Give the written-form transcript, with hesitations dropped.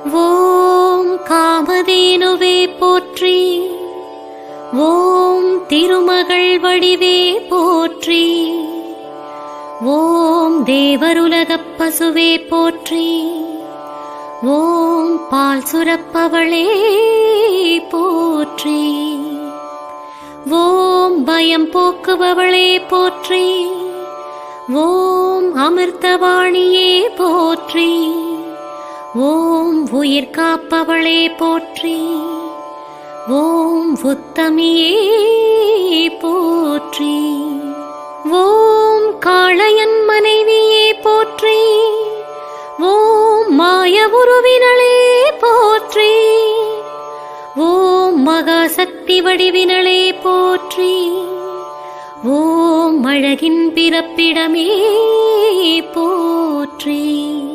ஓம் காமதேனுவே போற்றி. ஓம் திருமகள் வடிவே போற்றி. ஓம் தேவருலகப் பசுவே போற்றி. ஓம் பால் சுரப்பவளே போற்றி. ஓம் பயம் போக்குபவளே போற்றி. ஓம் அமிர்தவாணியே போற்றி. ஓம் உயிர் காப்பவளே போற்றி. ஓம் உத்தமியே போற்றி. ஓம் காளையன் மனைவியே போற்றி. ஓம் மாய உருவினளே போற்றி. ஓம் மகாசக்தி வடிவினளே போற்றி. ஓம் அழகின் பிறப்பிடமே போற்றி.